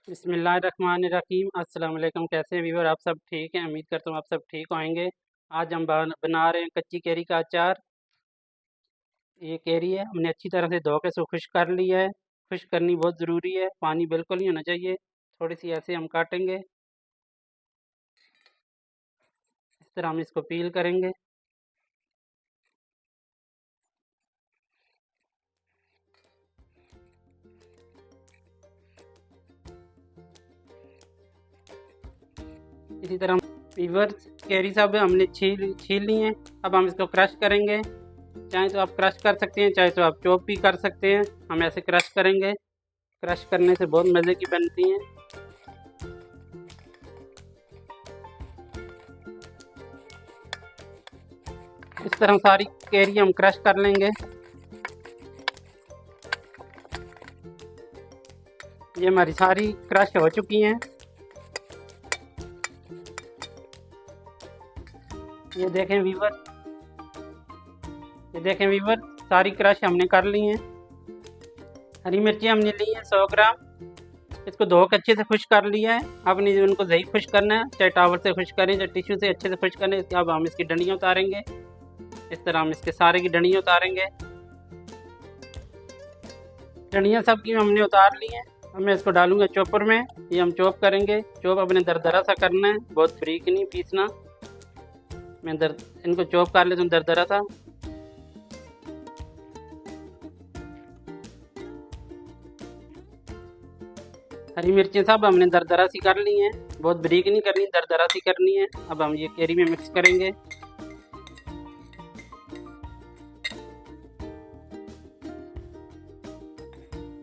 बिस्मिल्लाहिर्रहमानिर्रहीम। अस्सलाम वालेकुम। कैसे हैं व्यूअर? आप सब ठीक हैं? उम्मीद करता हूँ आप सब ठीक होंगे। आज हम बना रहे हैं कच्ची कैरी का अचार। ये कैरी है, हमने अच्छी तरह से धो के इसको खुश्क कर लिया है। खुश्क करनी बहुत ज़रूरी है, पानी बिल्कुल नहीं होना चाहिए। थोड़ी सी ऐसे हम काटेंगे, इस तरह हम इसको पील करेंगे। इसी तरह व्यूअर्स, कैरी सब हमने छील ली हैं। अब हम इसको क्रश करेंगे। चाहे तो आप क्रश कर सकते हैं, चाहे तो आप चॉप भी कर सकते हैं। हम ऐसे क्रश करेंगे। क्रश करने से बहुत मज़े की बनती हैं। इस तरह सारी कैरी हम क्रश कर लेंगे। ये हमारी सारी क्रश हो चुकी हैं। ये देखें वीवर, सारी क्रश हमने कर ली हैं। हरी मिर्ची हमने ली है 100 ग्राम। इसको धो के अच्छे से खुश्क कर लिया है। अब नहीं उनको सही खुश्क करना है, चाहे टावल से खुश्क करें, चाहे टिश्यू से अच्छे से खुश्क करें। अब हम इसकी डंडियाँ उतारेंगे। इस तरह हम इसके सारे की डंडियाँ उतारेंगे। डंडियाँ सब की हमने उतार ली हैं। अब मैं इसको डालूंगा चॉपर में। ये हम चॉप करेंगे। चॉप अपने दरदरा सा करना है, बहुत बारीक नहीं पीसना। मैं इनको चॉप कर लेता हूँ दरदरा सा। हरी मिर्चें सब हमने दरदरा सी कर ली हैं, बहुत बारीक नहीं करनी, दरदरा सी करनी है। अब हम ये कैरी में मिक्स करेंगे।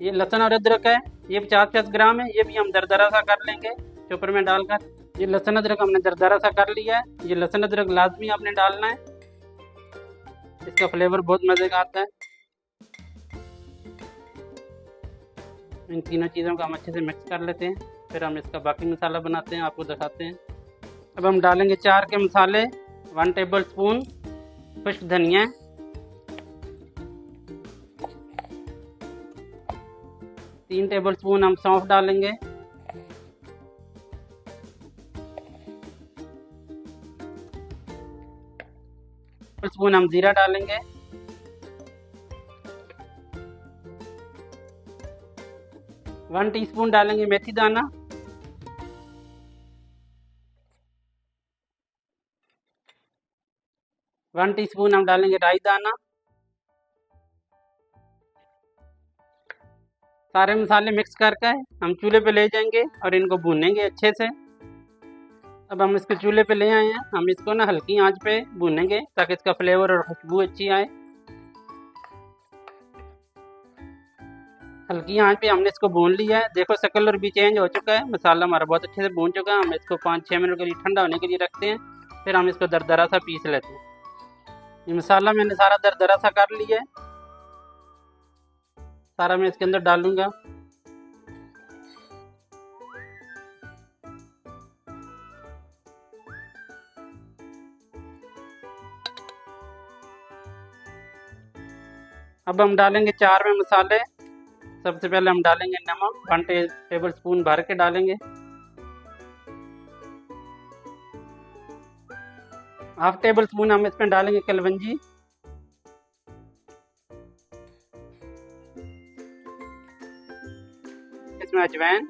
ये लहसुन और अदरक है, ये 50-50 ग्राम है। ये भी हम दरदरा सा कर लेंगे चॉपर में डालकर। ये लहसुन अदरक हमने दरदरा सा कर लिया है। ये लहसुन अदरक लाजमी आपने डालना है, इसका फ्लेवर बहुत मज़े का आता है। इन तीनों चीज़ों को हम अच्छे से मिक्स कर लेते हैं, फिर हम इसका बाकी मसाला बनाते हैं, आपको दिखाते हैं। अब हम डालेंगे 4 के मसाले। 1 टेबल स्पून खुश्क धनिया, 3 टेबल स्पून हम सौंफ डालेंगे, 1 स्पून हम ज़ीरा डालेंगे, 1 टीस्पून डालेंगे मेथी दाना, 1 टीस्पून हम डालेंगे राई दाना। सारे मसाले मिक्स करके हम चूल्हे पे ले जाएंगे और इनको भूनेंगे अच्छे से। अब हम इसको चूल्हे पे ले आए हैं। हम इसको ना हल्की आंच पे भूनेंगे ताकि इसका फ्लेवर और खुशबू अच्छी आए। हल्की आंच पे हमने इसको भून लिया है। देखो इसका कलर भी चेंज हो चुका है। मसाला हमारा बहुत अच्छे से भून चुका है। हम इसको 5-6 मिनट के लिए ठंडा होने के लिए रखते हैं, फिर हम इसको दरदरा सा पीस लेते हैं। ये मसाला मैंने सारा दरदरा सा कर लिया है, सारा मैं इसके अंदर डालूंगा। अब हम डालेंगे 4 में मसाले। सबसे पहले हम डालेंगे नमक, 1 टेबल स्पून भर के डालेंगे। 1/2 टेबल स्पून हम इसमें डालेंगे कलवंजी, इसमें अजवाइन,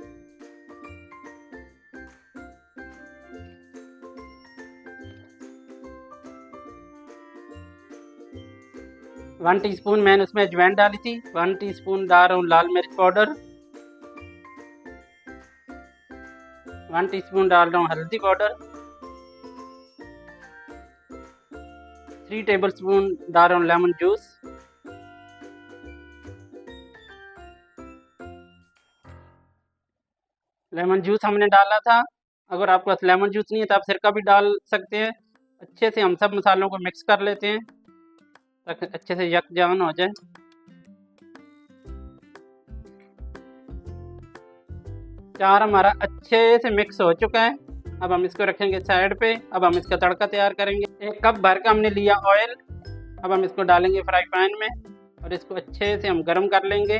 1 टीस्पून मैंने उसमें अजवाइन डाली थी। 1 टीस्पून डाल रहा हूँ लाल मिर्च पाउडर, 1 टीस्पून डाल रहा हूँ हल्दी पाउडर, 3 टेबल स्पून डाल रहा हूँ लेमन जूस, लेमन जूस हमने डाला था। अगर आपके पास लेमन जूस नहीं है तो आप सिरका भी डाल सकते हैं। अच्छे से हम सब मसालों को मिक्स कर लेते हैं ताकि अच्छे से यकजान हो जाए। चार हमारा अच्छे से मिक्स हो चुका है। अब हम इसको रखेंगे साइड पे। अब हम इसका तड़का तैयार करेंगे। 1 कप भर का हमने लिया ऑयल। अब हम इसको डालेंगे फ्राई पैन में और इसको अच्छे से हम गर्म कर लेंगे।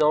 2